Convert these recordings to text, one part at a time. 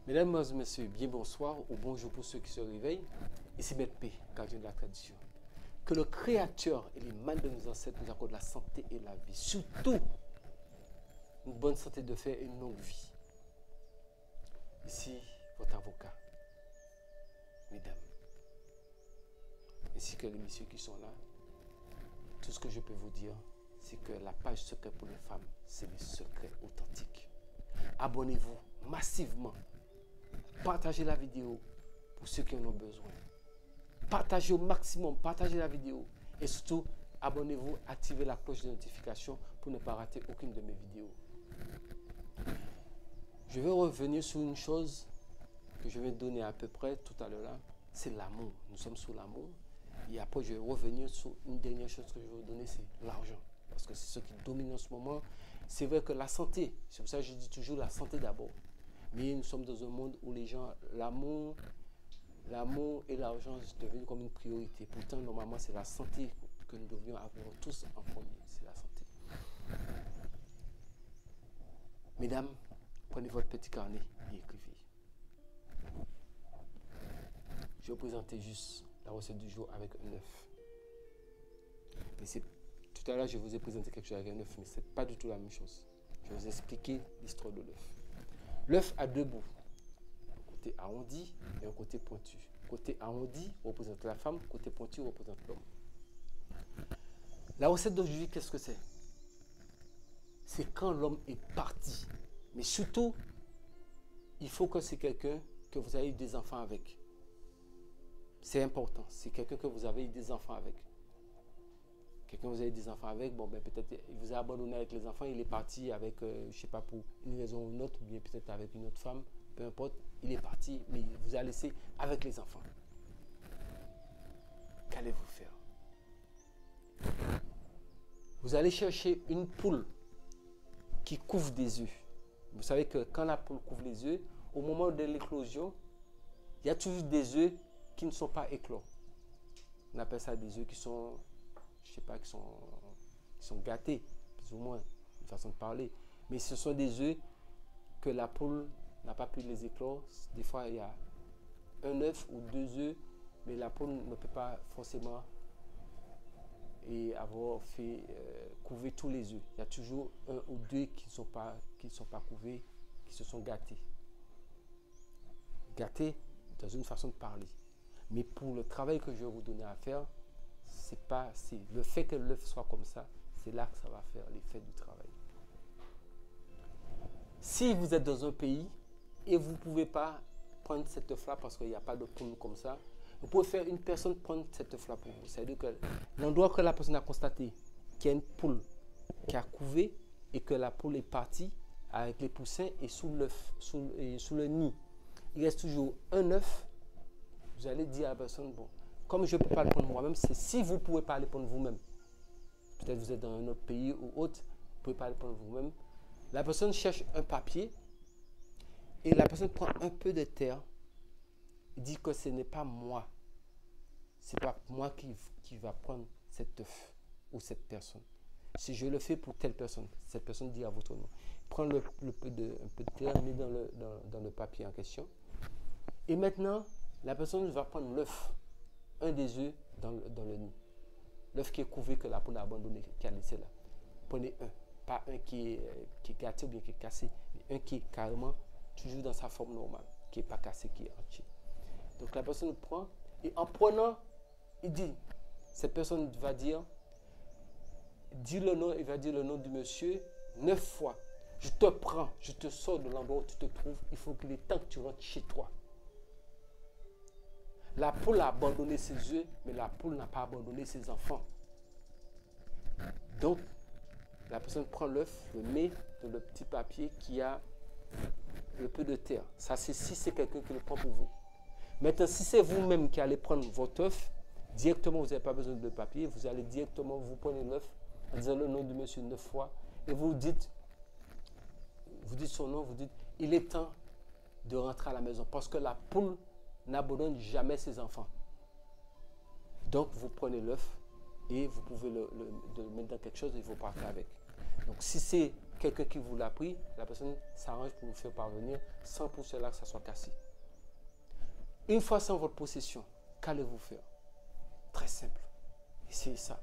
Mesdames, Messieurs, bien bonsoir ou bonjour pour ceux qui se réveillent. Ici Maître P, gardien de la tradition. Que le Créateur et les mains de nos ancêtres nous accordent la santé et la vie. Surtout, une bonne santé de fer et une longue vie. Ici, votre avocat, mesdames, ainsi que les messieurs qui sont là. Tout ce que je peux vous dire, c'est que la page secret pour les femmes, c'est les secrets authentiques. Abonnez-vous massivement. Partagez la vidéo pour ceux qui en ont besoin. Partagez au maximum, partagez la vidéo. Et surtout, abonnez-vous, activez la cloche de notification pour ne pas rater aucune de mes vidéos. Je vais revenir sur une chose que je vais donner à peu près tout à l'heure là. C'est l'amour. Nous sommes sous l'amour. Et après, je vais revenir sur une dernière chose que je vais vous donner, c'est l'argent. Parce que c'est ce qui domine en ce moment. C'est vrai que la santé, c'est pour ça que je dis toujours la santé d'abord. Mais nous sommes dans un monde où les gens, l'amour et l'argent sont devenus comme une priorité. Pourtant, normalement, c'est la santé que nous devrions avoir tous en premier. C'est la santé. Mesdames, prenez votre petit carnet et écrivez. Je vais vous présenter juste la recette du jour avec un œuf. Tout à l'heure, je vous ai présenté quelque chose avec un œuf, mais ce n'est pas du tout la même chose. Je vais vous expliquer l'histoire de l'œuf. L'œuf a deux bouts, un côté arrondi et un côté pointu. Côté arrondi représente la femme, côté pointu représente l'homme. La recette d'aujourd'hui, qu'est-ce que c'est? C'est quand l'homme est parti. Mais surtout, il faut que c'est quelqu'un que vous avez eu des enfants avec. C'est important. C'est quelqu'un que vous avez eu des enfants avec. Quelqu'un que vous avez des enfants avec, bon, ben, peut-être il vous a abandonné avec les enfants, il est parti avec, je ne sais pas, pour une raison ou une autre, ou bien peut-être avec une autre femme, peu importe, il est parti, mais il vous a laissé avec les enfants. Qu'allez-vous faire? Vous allez chercher une poule qui couvre des œufs. Vous savez que quand la poule couvre les œufs, au moment de l'éclosion, il y a toujours des œufs qui ne sont pas éclos. On appelle ça des œufs qui sont, je sais pas, qui sont gâtés, plus ou moins, une façon de parler. Mais ce sont des œufs que la poule n'a pas pu les éclore. Des fois, il y a un œuf ou deux œufs, mais la poule ne peut pas forcément avoir fait couver tous les œufs. Il y a toujours un ou deux qui ne sont pas couvés, qui se sont gâtés. Gâtés dans une façon de parler. Mais pour le travail que je vais vous donner à faire, c'est le fait que l'œuf soit comme ça, c'est là que ça va faire l'effet du travail. Si vous êtes dans un pays et vous ne pouvez pas prendre cet œuf-là parce qu'il n'y a pas de poule comme ça, vous pouvez faire une personne prendre cet œuf-là pour vous. C'est-à-dire que l'endroit que la personne a constaté qu'il y a une poule qui a couvé et que la poule est partie avec les poussins et sous le nid, il reste toujours un œuf. Vous allez dire à la personne, bon, comme je ne peux pas le prendre moi-même, c'est si vous ne pouvez pas le prendre vous-même. Peut-être vous êtes dans un autre pays ou autre, vous ne pouvez pas le prendre vous-même. La personne cherche un papier et la personne prend un peu de terre et dit que ce n'est pas moi. Ce n'est pas moi qui va prendre cet œuf ou cette personne. Si je le fais pour telle personne, cette personne dit à votre nom. Prends un peu de terre, met dans le papier en question. Et maintenant, la personne va prendre l'œuf, un des œufs dans le nid. L'œuf qui est couvé, que la poule a abandonné, qui a laissé là. Prenez un. Pas un qui est gâté ou bien qui est cassé, mais un qui est carrément toujours dans sa forme normale, qui n'est pas cassé, qui est entier. Donc la personne prend, et en prenant, il dit, cette personne va dire, il va dire le nom du monsieur 9 fois. Je te prends, je te sors de l'endroit où tu te trouves, il faut qu'il est temps que tu rentres chez toi. La poule a abandonné ses œufs, mais la poule n'a pas abandonné ses enfants. Donc, la personne prend l'œuf, le met dans le petit papier qui a le peu de terre. Ça, c'est si c'est quelqu'un qui le prend pour vous. Maintenant, si c'est vous-même qui allez prendre votre œuf, directement, vous n'avez pas besoin de papier, vous allez directement, vous prenez l'œuf, en disant le nom du monsieur 9 fois, et vous dites son nom, vous dites, il est temps de rentrer à la maison, parce que la poule n'abandonne jamais ses enfants. Donc, vous prenez l'œuf et vous pouvez le mettre dans quelque chose et vous partez avec. Donc, si c'est quelqu'un qui vous l'a pris, la personne s'arrange pour vous faire parvenir sans pour cela que ça soit cassé. Une fois sans votre possession, qu'allez-vous faire? Très simple. Essayez ça.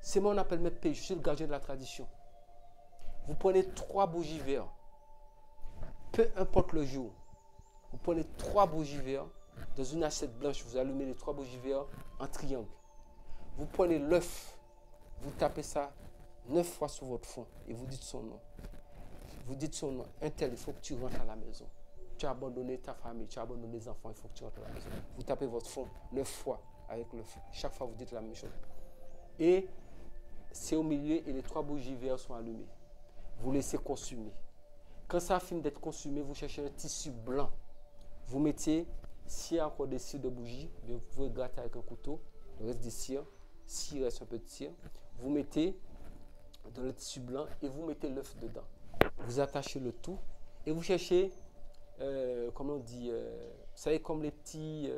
C'est moi, on appelle Maître P. Je suis le gardien de la tradition. Vous prenez 3 bougies vertes. Peu importe le jour. Vous prenez 3 bougies vertes dans une assiette blanche. Vous allumez les 3 bougies vertes en triangle. Vous prenez l'œuf. Vous tapez ça 9 fois sur votre fond et vous dites son nom. Vous dites son nom. Un tel, il faut que tu rentres à la maison. Tu as abandonné ta famille, tu as abandonné les enfants, il faut que tu rentres à la maison. Vous tapez votre fond 9 fois avec l'œuf. Chaque fois, vous dites la même chose. Et c'est au milieu et les 3 bougies vertes sont allumées. Vous laissez consumer. Quand ça finit d'être consumé, vous cherchez un tissu blanc. Vous mettez, s'il y a encore des cires de bougie, vous pouvez gratter avec un couteau, le reste des cires. S'il reste un peu de cire, vous mettez dans le tissu blanc et vous mettez l'œuf dedans. Vous attachez le tout et vous cherchez, comment on dit, vous savez, comme les petits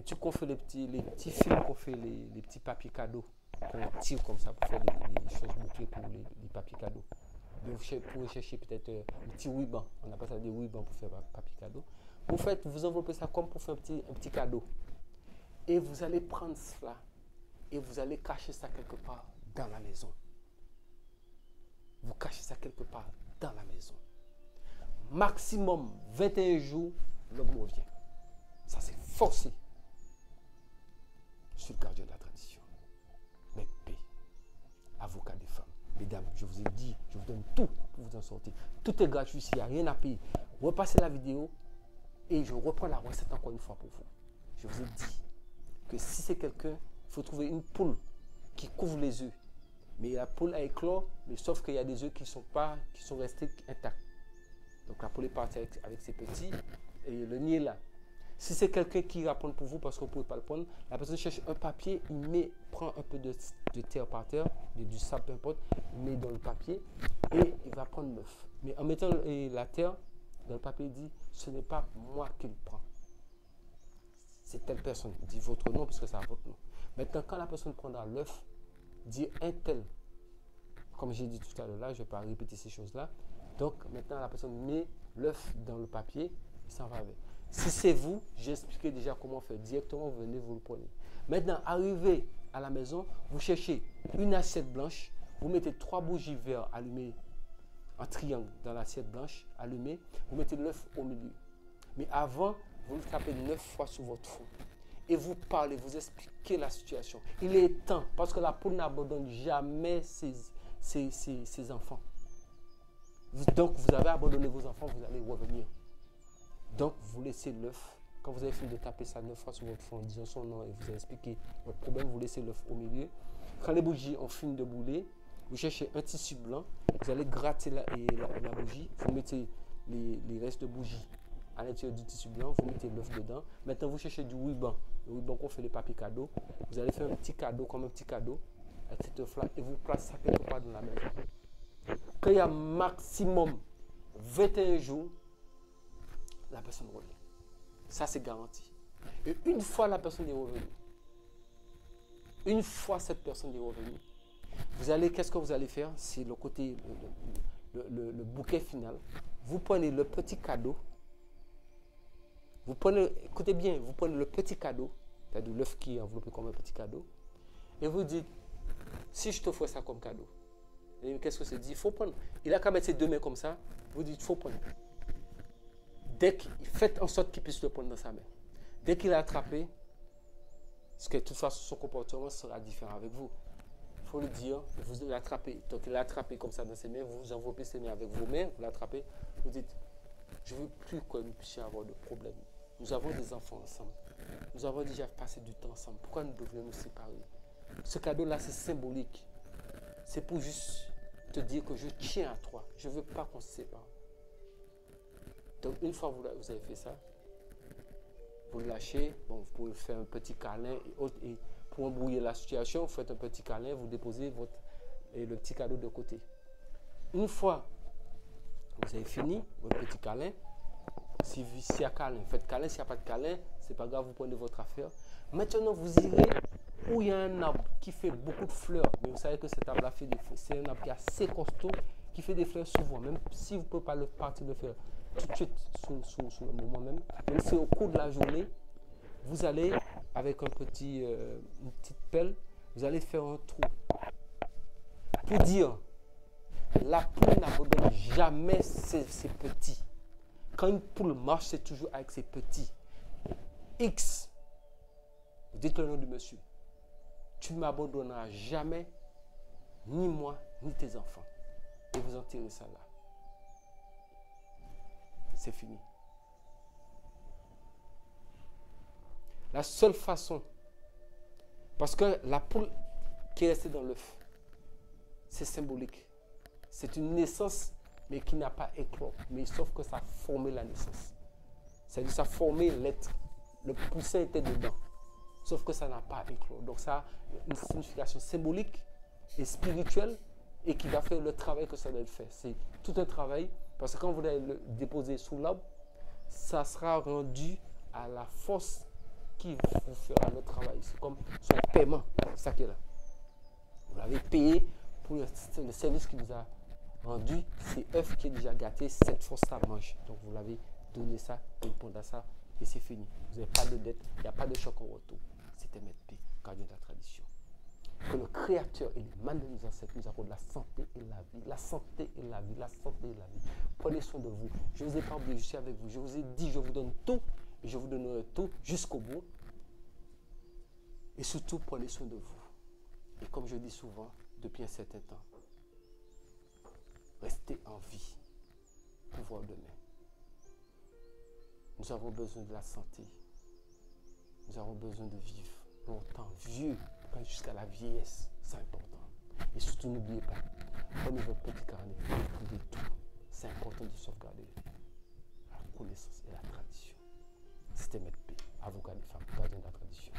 trucs qu'on fait, les petits films qu'on fait, les petits papiers cadeaux, qu'on tire comme ça pour faire les choses bouclées pour les papiers cadeaux. Vous pouvez chercher peut-être un petit ruban, on appelle ça des rubans pour faire papier cadeau. Vous enveloppez ça comme pour faire un petit cadeau. Et vous allez prendre cela et vous allez cacher ça quelque part dans la maison. Vous cachez ça quelque part dans la maison. Maximum 21 jours, l'homme revient. Ça, c'est forcé. Je suis le gardien de la tradition. Maître P, avocat des femmes. Mesdames, je vous ai dit, je vous donne tout pour vous en sortir. Tout est gratuit, il n'y a rien à payer. Repassez la vidéo et je reprends la recette encore une fois pour vous. Je vous ai dit que si c'est quelqu'un, il faut trouver une poule qui couvre les œufs. Mais la poule a éclos, mais sauf qu'il y a des œufs qui sont restés intacts. Donc la poule est partie avec ses petits et le nid est là. Si c'est quelqu'un qui va prendre pour vous parce que vous ne pouvez pas le prendre, la personne cherche un papier, prend un peu de terre par terre, du sable, peu importe, il met dans le papier et il va prendre l'œuf. Mais en mettant la terre dans le papier, il dit ce n'est pas moi qui le prends. C'est telle personne. Il dit votre nom parce que c'est votre nom. Maintenant, quand la personne prendra l'œuf, dit un tel. Comme j'ai dit tout à l'heure là, je ne vais pas répéter ces choses-là. Donc maintenant, la personne met l'œuf dans le papier et s'en va avec. Si c'est vous, j'ai expliqué déjà comment faire. Directement, vous venez, vous le prenez. Maintenant, arrivé à la maison, vous cherchez une assiette blanche, vous mettez 3 bougies vertes allumées en triangle dans l'assiette blanche, allumée, vous mettez l'œuf au milieu. Mais avant, vous le tapez 9 fois sur votre fond. Et vous parlez, vous expliquez la situation. Il est temps, parce que la poule n'abandonne jamais ses enfants. Donc, vous avez abandonné vos enfants, vous allez revenir. Donc, vous laissez l'œuf. Quand vous avez fini de taper ça 9 fois sur votre fond, en disant son nom et vous avez expliqué votre problème, vous laissez l'œuf au milieu. Quand les bougies ont fini de bouler, vous cherchez un tissu blanc, vous allez gratter la bougie, vous mettez les restes de bougie à l'intérieur du tissu blanc, vous mettez l'œuf dedans. Maintenant, vous cherchez du ruban, le ruban qu'on fait les papiers cadeaux. Vous allez faire un petit cadeau, comme un petit cadeau, avec cette œuf-là, et vous placez ça quelque part dans la maison. Quand il y a maximum 21 jours, la personne revient. Ça, c'est garanti. Et une fois la personne est revenue, une fois cette personne est revenue, qu'est-ce que vous allez faire? C'est le côté, le bouquet final. Vous prenez le petit cadeau. Écoutez bien, vous prenez le petit cadeau, c'est-à-dire l'œuf qui est enveloppé comme un petit cadeau, et vous dites, si je t'offre ça comme cadeau, qu'est-ce que c'est dit? Il faut prendre. Il a qu'à mettre ses 2 mains comme ça, vous dites, il faut prendre. Faites en sorte qu'il puisse le prendre dans sa main. Dès qu'il a attrapé, parce que de toute façon, son comportement sera différent avec vous. Il faut le dire, vous l'attrapez. Donc, il l'a attrapé comme ça dans ses mains, vous enveloppez ses mains avec vos mains, vous l'attrapez, vous dites, je ne veux plus que nous puissions avoir de problème. Nous avons des enfants ensemble. Nous avons déjà passé du temps ensemble. Pourquoi nous devrions nous séparer? Ce cadeau-là, c'est symbolique. C'est pour juste te dire que je tiens à toi. Je ne veux pas qu'on se sépare. Donc, une fois que vous avez fait ça, vous le lâchez. Bon, vous pouvez faire un petit câlin et pour embrouiller la situation, vous faites un petit câlin, vous déposez le petit cadeau de côté. Une fois que vous avez fini votre petit câlin, s'il y a câlin, faites câlin. S'il n'y a pas de câlin, c'est pas grave, vous prenez votre affaire. Maintenant, vous irez où il y a un arbre qui fait beaucoup de fleurs, mais vous savez que cet arbre-là fait des fleurs, c'est un arbre qui est assez costaud, qui fait des fleurs souvent, même si vous ne pouvez pas le partir de faire tout de suite sur le moment même, même si au cours de la journée, vous allez, avec une petite pelle, vous allez faire un trou. Pour dire, la poule n'abandonne jamais ses petits. Quand une poule marche, c'est toujours avec ses petits. X, vous dites le nom du monsieur. Tu ne m'abandonneras jamais, ni moi, ni tes enfants. Et vous en tirez ça là. C'est fini. La seule façon, parce que la poule qui est restée dans l'œuf, c'est symbolique. C'est une naissance, mais qui n'a pas éclos. Mais sauf que ça a formé la naissance. C'est-à-dire que ça a formé l'être. Le poussin était dedans. Sauf que ça n'a pas éclos. Donc ça a une signification symbolique et spirituelle et qui va faire le travail que ça doit faire. C'est tout un travail. Parce que quand vous allez le déposer sous l'arbre, ça sera rendu à la force qui vous fera le travail. C'est comme son paiement. C'est ça qui est là. Vous l'avez payé pour le service qu'il vous a rendu. C'est œuf qui est déjà gâté. Cette force-là mange. Donc vous l'avez donné ça, répondre à ça. Et c'est fini. Vous n'avez pas de dette. Il n'y a pas de choc en retour. C'était Maître P, gardien de la tradition. Que le Créateur et les mains de nos ancêtres nous accordent la santé et la vie. La santé et la vie. La santé et la vie. Prenez soin de vous. Je ne vous ai pas oublié, je suis avec vous. Je vous ai dit, je vous donne tout. Et je vous donnerai tout jusqu'au bout. Et surtout, prenez soin de vous. Et comme je dis souvent, depuis un certain temps, restez en vie pour voir demain. Nous avons besoin de la santé. Nous avons besoin de vivre longtemps, vieux, jusqu'à la vieillesse. C'est important. Et surtout, n'oubliez pas, prenez votre petit carnet, écrivez tout. C'est important de sauvegarder la connaissance et la tradition. C'était Maître P, avocat des femmes, gardien de la tradition.